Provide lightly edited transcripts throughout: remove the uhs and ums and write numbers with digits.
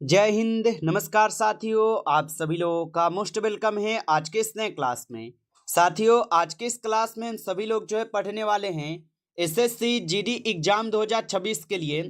जय हिंद। नमस्कार साथियों, आप सभी लोगों का मोस्ट वेलकम है आज के इस नए क्लास में। साथियों, आज के इस क्लास में हम सभी लोग जो है पढ़ने वाले हैं एसएससी जीडी एग्जाम 2026 के लिए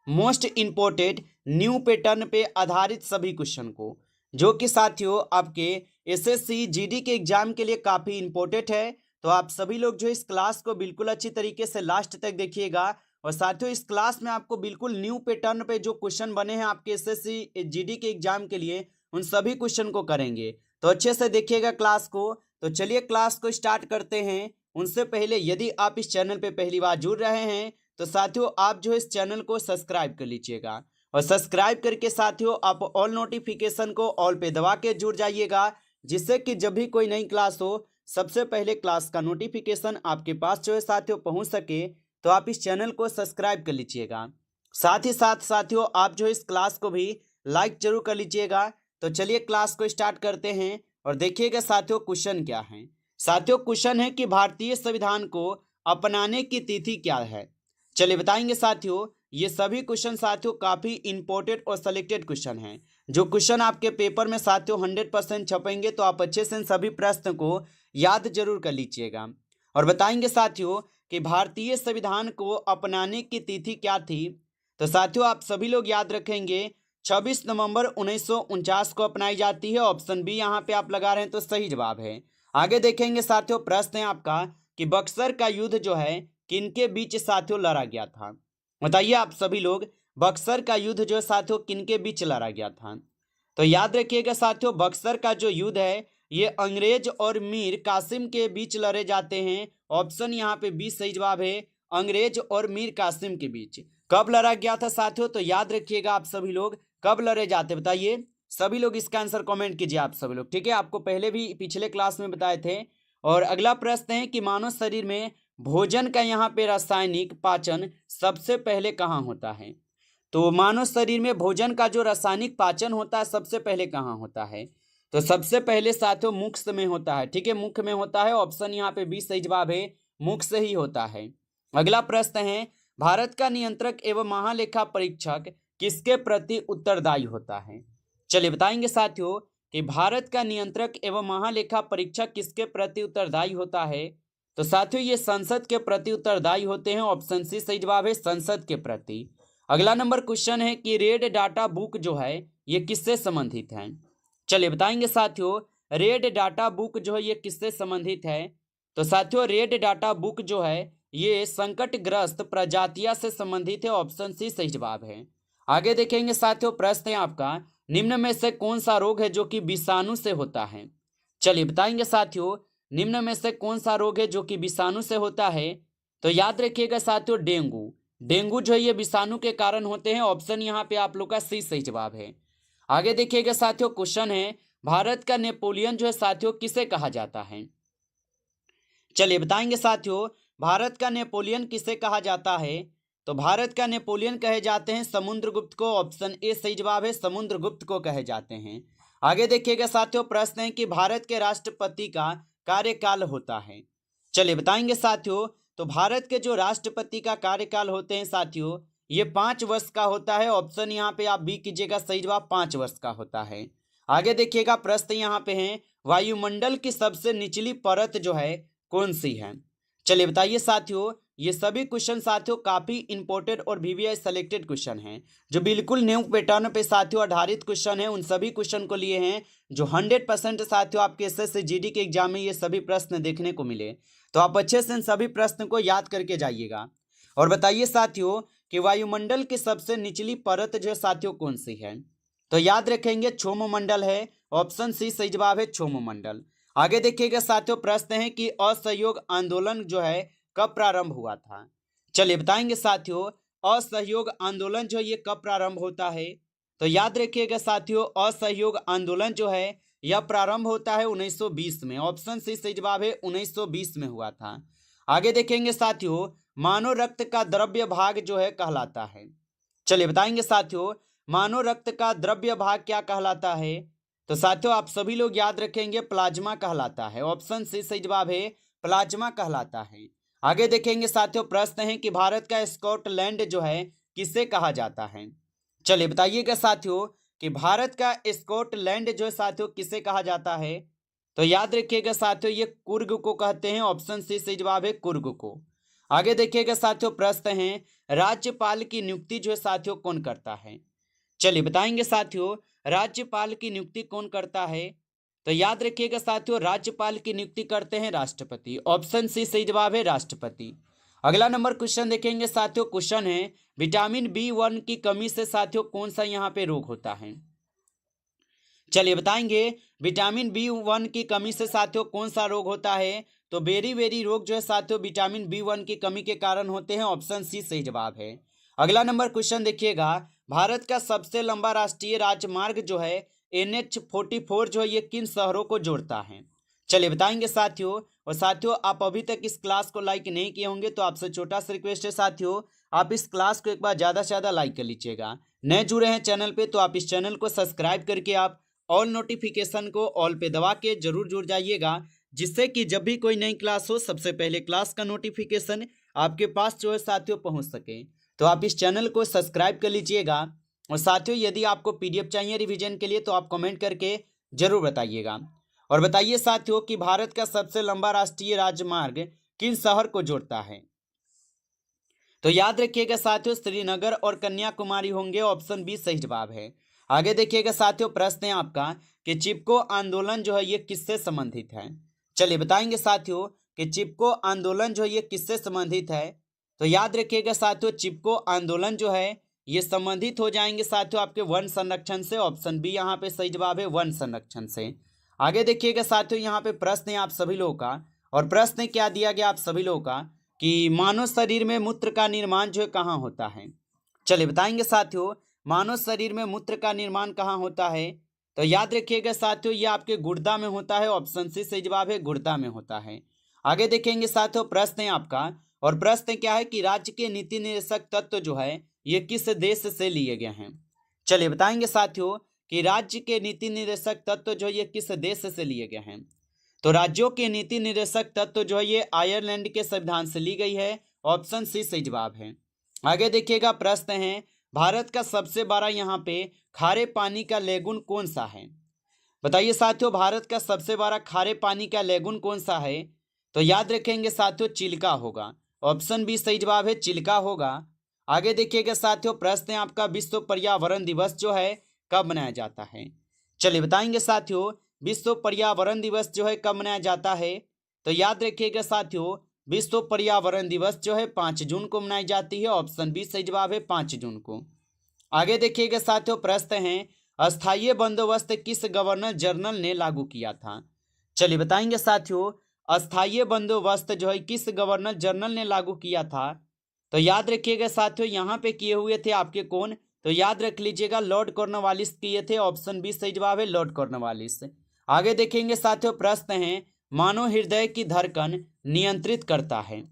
मोस्ट इम्पोर्टेंट न्यू पैटर्न पे आधारित सभी क्वेश्चन को, जो कि साथियों आपके एसएससी जीडी के एग्जाम के लिए काफ़ी इम्पोर्टेंट है। तो आप सभी लोग जो इस क्लास को बिल्कुल अच्छी तरीके से लास्ट तक देखिएगा। और साथियों, इस क्लास में आपको बिल्कुल न्यू पैटर्न पे जो क्वेश्चन बने हैं आपके एसएससी जीडी के एग्जाम के लिए, उन सभी क्वेश्चन को करेंगे। तो अच्छे से देखिएगा क्लास को। तो चलिए क्लास को स्टार्ट करते हैं। उनसे पहले यदि आप इस चैनल पे पहली बार जुड़ रहे हैं तो साथियों आप जो इस चैनल को सब्सक्राइब कर लीजिएगा। और सब्सक्राइब करके साथियों आप ऑल नोटिफिकेशन को ऑल पे दबा के जुड़ जाइएगा, जिससे कि जब भी कोई नई क्लास हो सबसे पहले क्लास का नोटिफिकेशन आपके पास जो है साथियों पहुंच सके। तो आप इस चैनल को सब्सक्राइब कर लीजिएगा। साथ ही साथ साथियों आप जो इस क्लास को भी लाइक जरूर कर लीजिएगा। तो चलिए क्लास को स्टार्ट करते हैं और देखिएगा साथियों क्वेश्चन क्या है। साथियों क्वेश्चन है कि भारतीय संविधान को अपनाने की तिथि क्या है। चलिए बताएंगे साथियों। ये सभी क्वेश्चन साथियों काफी इंपॉर्टेंट और सिलेक्टेड क्वेश्चन हैं। जो क्वेश्चन आपके पेपर में साथियों 100% छपेंगे, तो आप अच्छे से इन सभी प्रश्न को याद जरूर कर लीजिएगा। और बताएंगे साथियों कि भारतीय संविधान को अपनाने की तिथि क्या थी। तो साथियों आप सभी लोग याद रखेंगे 26 नवंबर 1949 को अपनाई जाती है। ऑप्शन बी यहाँ पे आप लगा रहे हैं तो सही जवाब है। आगे देखेंगे साथियों, प्रश्न है आपका कि बक्सर का युद्ध जो है किनके बीच साथियों लड़ा गया था। बताइए आप सभी लोग, बक्सर का युद्ध जो साथियों किनके बीच लड़ा गया था। तो याद रखिएगा साथियों, बक्सर का जो युद्ध है ये अंग्रेज और मीर कासिम के बीच लड़े जाते हैं। ऑप्शन यहाँ पे बी सही जवाब है, अंग्रेज और मीर कासिम के बीच। कब लड़ा गया था साथियों, तो याद रखिएगा आप सभी लोग, कब लड़े जाते बताइए। सभी लोग इसका आंसर कमेंट कीजिए आप सभी लोग, ठीक है। आपको पहले भी पिछले क्लास में बताए थे। और अगला प्रश्न है कि मानव शरीर में भोजन का यहाँ पे रासायनिक पाचन सबसे पहले कहाँ होता है। तो मानव शरीर में भोजन का जो रासायनिक पाचन होता है सबसे पहले कहाँ होता है। तो सबसे पहले साथियों मुख में होता है, ठीक है, मुख में होता है। ऑप्शन यहाँ पे बी सही जवाब है, मुख से ही होता है। अगला प्रश्न है भारत का नियंत्रक एवं महालेखा परीक्षक किसके प्रति उत्तरदायी होता है। चलिए बताएंगे साथियों कि भारत का नियंत्रक एवं महालेखा परीक्षक किसके प्रति उत्तरदायी होता है। तो साथियों ये संसद के प्रति उत्तरदायी होते हैं। ऑप्शन सी सही जवाब है, संसद के प्रति। अगला नंबर क्वेश्चन है कि रेड डाटा बुक जो है ये किससे संबंधित है। चलिए बताएंगे साथियों, रेड डाटा बुक जो है ये किससे संबंधित है। तो साथियों रेड डाटा बुक जो है ये संकटग्रस्त प्रजातियां से संबंधित है। ऑप्शन सी सही जवाब है। आगे देखेंगे साथियों, प्रश्न है आपका निम्न में से कौन सा रोग है जो कि विषाणु से होता है। चलिए बताएंगे साथियों, निम्न में से कौन सा रोग है जो कि विषाणु से होता है। तो याद रखिएगा साथियों डेंगू। डेंगू जो है ये विषाणु के कारण होते हैं। ऑप्शन यहाँ पे आप लोग का सी सही जवाब है। आगे देखिएगा साथियों, क्वेश्चन है भारत का नेपोलियन जो है साथियों किसे कहा जाता है। चलिए बताएंगे साथियों, भारत का नेपोलियन किसे कहा जाता है। तो भारत का नेपोलियन कहे जाते हैं समुद्रगुप्त को। ऑप्शन ए सही जवाब है, समुद्रगुप्त को कहे जाते हैं। आगे देखिएगा साथियों, प्रश्न है कि भारत के राष्ट्रपति का कार्यकाल होता है। चलिए बताएंगे साथियों, तो भारत के जो राष्ट्रपति का कार्यकाल होते हैं साथियों ये 5 वर्ष का होता है। ऑप्शन यहाँ पे आप बी कीजिएगा, सही जवाब 5 वर्ष का होता है। आगे देखिएगा प्रश्न यहाँ पे है वायुमंडल की सबसे निचली परत जो है कौन सी है। चलिए बताइए साथियों, ये सभी क्वेश्चन साथियों काफी इंपॉर्टेंट और वीवीआई सेलेक्टेड क्वेश्चन हैं, जो बिल्कुल न्यू पैटर्न पे साथियों आधारित क्वेश्चन है। उन सभी क्वेश्चन को लिए हैं जो 100% साथियों आपके एसएससी जीडी के एग्जाम में ये सभी प्रश्न देखने को मिले। तो आप अच्छे से इन सभी प्रश्न को याद करके जाइएगा। और बताइए साथियों कि वायुमंडल की सबसे निचली परत जो है साथियों कौन सी है। तो याद रखेंगे क्षोममंडल है। ऑप्शन सी सही जवाब है, क्षोममंडल। आगे देखिएगा साथियों, प्रश्न है कि असहयोग आंदोलन जो है कब प्रारंभ हुआ था। चलिए बताएंगे साथियों, असहयोग आंदोलन जो ये कब प्रारंभ होता है। तो याद रखिएगा साथियों, असहयोग आंदोलन जो है यह प्रारंभ होता है 1920 में। ऑप्शन सी सही जवाब है, 1920 में हुआ था। आगे देखेंगे साथियों, मानव रक्त का द्रव्य भाग जो है कहलाता है। चलिए बताएंगे साथियों, मानव रक्त का द्रव्य भाग क्या कहलाता है। तो साथियों आप सभी लोग याद रखेंगे प्लाज्मा कहलाता है। ऑप्शन सी सही जवाब है, प्लाज्मा कहलाता है। आगे देखेंगे साथियों, प्रश्न है कि भारत का स्कॉटलैंड जो है किसे कहा जाता है। चलिए बताइएगा साथियों कि भारत का स्कॉटलैंड जो है साथियों किसे कहा जाता है? तो याद रखिएगा साथियों, ये कुर्ग को कहते हैं। ऑप्शन सी सही जवाब है, कुर्ग को। आगे देखिएगा साथियों, प्रश्न है राज्यपाल की नियुक्ति जो है साथियों कौन करता है? चलिए बताएंगे साथियों, राज्यपाल की नियुक्ति कौन करता है? तो याद रखिएगा साथियों, राज्यपाल की नियुक्ति करते हैं राष्ट्रपति। ऑप्शन सी सही जवाब है, राष्ट्रपति। अगला नंबर क्वेश्चन देखेंगे साथियों। क्वेश्चन है विटामिन B1 की कमी से साथियों कौन सा यहाँ पे रोग होता है? चलिए बताएंगे, विटामिन B1 की कमी से साथियों कौन सा रोग होता है? तो बेरी रोग जो है साथियों विटामिन B1 की कमी के कारण होते हैं। ऑप्शन सी सही जवाब है। अगला नंबर क्वेश्चन देखिएगा, भारत का सबसे लंबा राष्ट्रीय राजमार्ग जो है NH44 जो है ये किन शहरों को जोड़ता है? चलिए बताएंगे साथियों। और साथियों, आप अभी तक इस क्लास को लाइक नहीं किए होंगे तो आपसे छोटा सा रिक्वेस्ट है साथियों, आप इस क्लास को एक बार ज़्यादा से ज़्यादा लाइक कर लीजिएगा। नए जुड़े हैं चैनल पे तो आप इस चैनल को सब्सक्राइब करके आप ऑल नोटिफिकेशन को ऑल पे दबा के जरूर जुड़ जाइएगा, जिससे कि जब भी कोई नई क्लास हो सबसे पहले क्लास का नोटिफिकेशन आपके पास जो है साथियों पहुंच सके। तो आप इस चैनल को सब्सक्राइब कर लीजिएगा। और साथियों, यदि आपको PDF चाहिए रिवीजन के लिए तो आप कमेंट करके जरूर बताइएगा। और बताइए साथियों कि भारत का सबसे लंबा राष्ट्रीय राजमार्ग किन शहर को जोड़ता है? तो याद रखिएगा साथियों, श्रीनगर और कन्याकुमारी होंगे। ऑप्शन बी सही जवाब है। आगे देखिएगा साथियों, प्रश्न है आपका कि चिपको आंदोलन जो है ये किससे संबंधित है? चलिए बताएंगे साथियों कि चिपको आंदोलन जो है ये किससे संबंधित है? तो याद रखिएगा साथियों, चिपको आंदोलन जो है ये संबंधित हो जाएंगे साथियों आपके वन संरक्षण से। ऑप्शन बी यहाँ पे सही जवाब है, वन संरक्षण से। आगे देखिएगा साथियों, यहाँ पे प्रश्न है आप सभी लोगों का। और प्रश्न क्या दिया गया आप सभी लोगों का कि मानव शरीर में मूत्र का निर्माण जो है कहाँ होता है? चलिए बताएंगे साथियों, मानव शरीर में मूत्र का निर्माण कहाँ होता है? तो याद रखिएगा साथियों, ये आपके गुर्दा में होता है। ऑप्शन सी सही जवाब है, गुर्दा में होता है। आगे देखेंगे साथियों, प्रश्न है आपका। और प्रश्न क्या है कि राज्य के नीति निर्देशक तत्व जो है ये किस देश से लिए गए हैं? चलिए बताएंगे साथियों कि राज्य के नीति निर्देशक तत्व जो ये किस देश से लिए गए हैं? तो राज्यों के नीति निर्देशक तत्व जो है ये आयरलैंड के संविधान से ली गई है। ऑप्शन सी सही जवाब है। आगे देखिएगा, प्रश्न है भारत का सबसे बड़ा यहाँ पे खारे पानी का लेगुन कौन सा है? बताइए साथियों, भारत का सबसे बड़ा खारे पानी का लेगुन कौन सा है? तो याद रखेंगे साथियों, चिल्का होगा। ऑप्शन बी सही जवाब है, चिल्का होगा। आगे देखिएगा साथियों, प्रश्न है आपका विश्व पर्यावरण दिवस जो है कब मनाया जाता है? चलिए बताएंगे साथियों, विश्व पर्यावरण दिवस जो है कब मनाया जाता है? तो याद रखिएगा साथियों, विश्व पर्यावरण दिवस जो है 5 जून को मनाई जाती है। ऑप्शन बी सही जवाब है, 5 जून को। आगे देखिएगा साथियों, प्रश्न है अस्थायी बंदोबस्त किस गवर्नर जनरल ने लागू किया था? चलिए बताएंगे साथियों, अस्थायी बंदोबस्त जो है किस गवर्नर जनरल ने लागू किया था? तो याद रखिएगा साथियों, यहाँ पे किए हुए थे आपके कौन? तो याद रख लीजिएगा, लॉर्ड कॉर्नवालिस किए थे। ऑप्शन बी सही जवाब है, लॉर्ड कॉर्नवालिस। आगे देखेंगे साथियों, प्रश्न है मानव हृदय की धड़कन नियंत्रित करता है?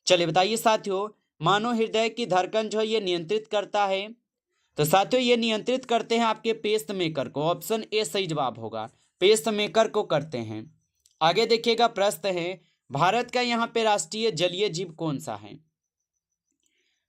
चलिए बताइए साथियों, मानव हृदय की धड़कन जो है ये नियंत्रित करता है? तो साथियों, ये नियंत्रित करते हैं आपके पेस मेकर को। ऑप्शन ए सही जवाब होगा, पेस मेकर को करते हैं। आगे देखिएगा, प्रश्न है भारत का यहाँ पे राष्ट्रीय जलीय जीव कौन सा है?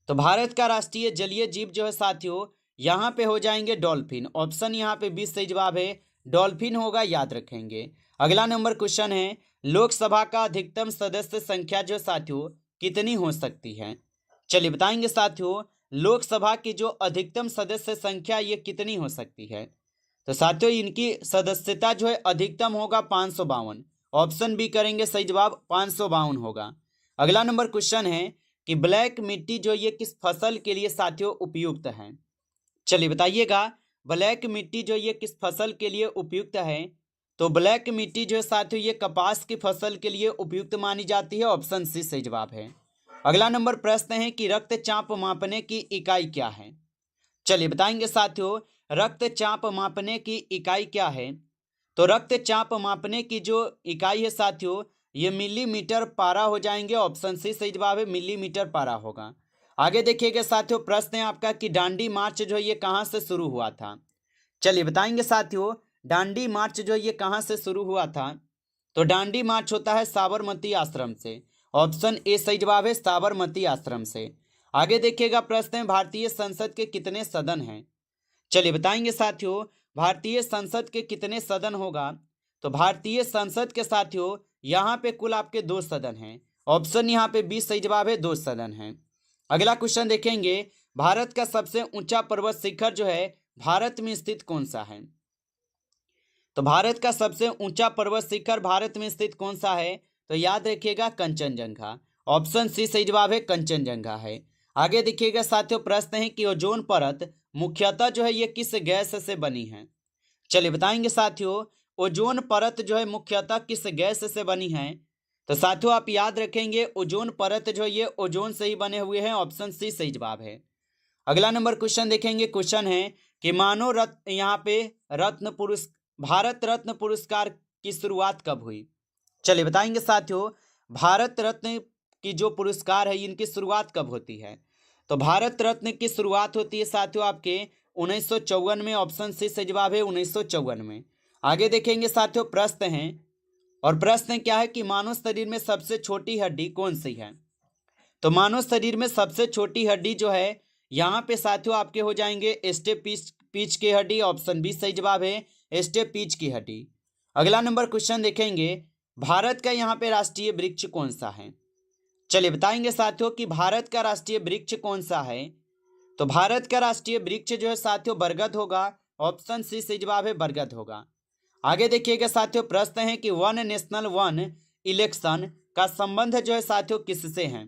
तो भारत का राष्ट्रीय जलीय जीव जो है साथियों यहाँ पे हो जाएंगे डॉल्फिन। ऑप्शन यहाँ पे बी सही जवाब है, डॉल्फिन होगा, याद रखेंगे। अगला नंबर क्वेश्चन है लोकसभा का अधिकतम सदस्य संख्या जो साथियों कितनी हो सकती है? चलिए बताएंगे साथियों, लोकसभा की जो अधिकतम सदस्य संख्या ये कितनी हो सकती है? तो साथियों, इनकी सदस्यता जो है अधिकतम होगा 552। ऑप्शन बी करेंगे सही जवाब, 552 होगा। अगला नंबर क्वेश्चन है कि ब्लैक मिट्टी जो ये किस फसल के लिए साथियों उपयुक्त है? चलिए बताइएगा, ब्लैक मिट्टी जो ये किस फसल के लिए उपयुक्त है? तो ब्लैक मिट्टी जो है साथियों ये कपास की फसल के लिए उपयुक्त मानी जाती है। ऑप्शन सी सही जवाब है। अगला नंबर प्रश्न है कि रक्तचाप मापने की इकाई क्या है? चलिए बताएंगे साथियों, रक्तचाप मापने की इकाई क्या है? तो रक्तचाप मापने की जो इकाई है साथियों ये मिलीमीटर पारा हो जाएंगे। ऑप्शन सी सही जवाब है, मिलीमीटर पारा होगा। आगे देखिएगा साथियों, प्रश्न है आपका कि दांडी मार्च जो ये कहाँ से शुरू हुआ था? चलिए बताएंगे साथियों, दांडी मार्च जो ये कहाँ से शुरू हुआ था? तो दांडी मार्च होता है साबरमती आश्रम से। ऑप्शन ए सही जवाब है, साबरमती आश्रम से। आगे देखिएगा, प्रश्न है भारतीय संसद के कितने सदन हैं? चलिए बताएंगे साथियों, भारतीय संसद के कितने सदन होगा? तो भारतीय संसद के साथियों यहाँ पे कुल आपके 2 सदन हैं। ऑप्शन यहाँ पे 20 सही जवाब है, 2 सदन हैं। अगला क्वेश्चन देखेंगे, भारत का सबसे ऊंचा पर्वत शिखर जो है भारत में स्थित कौन सा है? तो भारत का सबसे ऊंचा पर्वत शिखर भारत में स्थित कौन सा है? तो याद रखिएगा कंचनजंगा। ऑप्शन सी सही जवाब है, कंचनजंगा है। आगे देखिएगा साथियों, प्रश्न है कि ओजोन परत मुख्यतः जो है ये किस गैस से बनी है? चलिए बताएंगे साथियों, ओजोन परत जो है मुख्यतः किस गैस से बनी है? तो साथियों आप याद रखेंगे ओजोन परत जो है ये ओजोन से ही बने हुए हैं। ऑप्शन सी सही जवाब है। अगला नंबर क्वेश्चन देखेंगे। क्वेश्चन है कि मानव रत्न यहाँ पे भारत रत्न पुरस्कार की शुरुआत कब हुई? चलिए बताएंगे साथियों, भारत रत्न की जो पुरस्कार है इनकी शुरुआत कब होती है? तो भारत रत्न की शुरुआत होती है साथियों आपके 1954 में। ऑप्शन सी सही जवाब है, 1954 में। आगे देखेंगे साथियों, प्रश्न है और प्रश्न क्या है कि मानव शरीर में सबसे छोटी हड्डी कौन सी है? तो मानव शरीर में सबसे छोटी हड्डी जो है यहाँ पे साथियों आपके हो जाएंगे स्टेप पीच की हड्डी। ऑप्शन बी सही जवाब है, स्टेप पीच की हड्डी। अगला नंबर क्वेश्चन देखेंगे, भारत का यहाँ पे राष्ट्रीय वृक्ष कौन सा है? चलिए बताएंगे साथियों कि भारत का राष्ट्रीय वृक्ष कौन सा है? तो भारत का राष्ट्रीय वृक्ष जो है साथियों बरगद होगा। ऑप्शन सी सही जवाब है, बरगद होगा। आगे देखिएगा साथियों, प्रश्न है कि वन नेशनल वन इलेक्शन का संबंध जो है साथियों किससे है?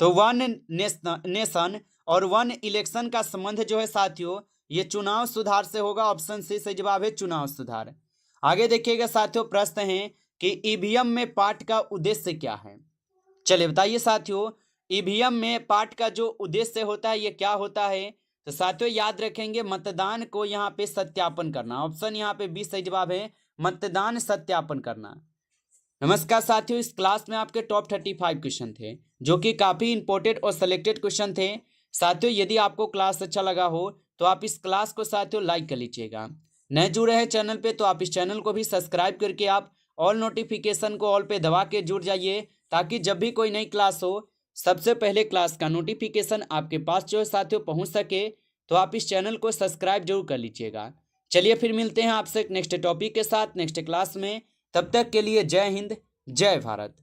तो वन नेशन और वन इलेक्शन का संबंध जो है साथियों ये चुनाव सुधार से होगा। ऑप्शन सी सही जवाब है, चुनाव सुधार। आगे देखिएगा साथियों, प्रश्न है कि ईवीएम में पाठ का उद्देश्य क्या है? चलिए बताइए साथियों, ईवीएम में पाठ का जो उद्देश्य होता है ये क्या होता है? तो साथियों याद रखेंगे मतदान को यहाँ पे सत्यापन करना। ऑप्शन यहाँ पे बी सही जवाब है, मतदान सत्यापन करना। नमस्कार साथियों, इस क्लास में आपके टॉप 35 क्वेश्चन थे जो कि काफ़ी इंपॉर्टेंट और सिलेक्टेड क्वेश्चन थे। साथियों यदि आपको क्लास अच्छा लगा हो तो आप इस क्लास को साथियों लाइक कर लीजिएगा। नए जुड़े हैं चैनल पे तो आप इस चैनल को भी सब्सक्राइब करके आप ऑल नोटिफिकेशन को ऑल पे दबा के जुड़ जाइए, ताकि जब भी कोई नई क्लास हो सबसे पहले क्लास का नोटिफिकेशन आपके पास जो है साथियों पहुँच सके। तो आप इस चैनल को सब्सक्राइब जरूर कर लीजिएगा। चलिए फिर मिलते हैं आपसे नेक्स्ट टॉपिक के साथ नेक्स्ट क्लास में। तब तक के लिए जय हिंद, जय भारत।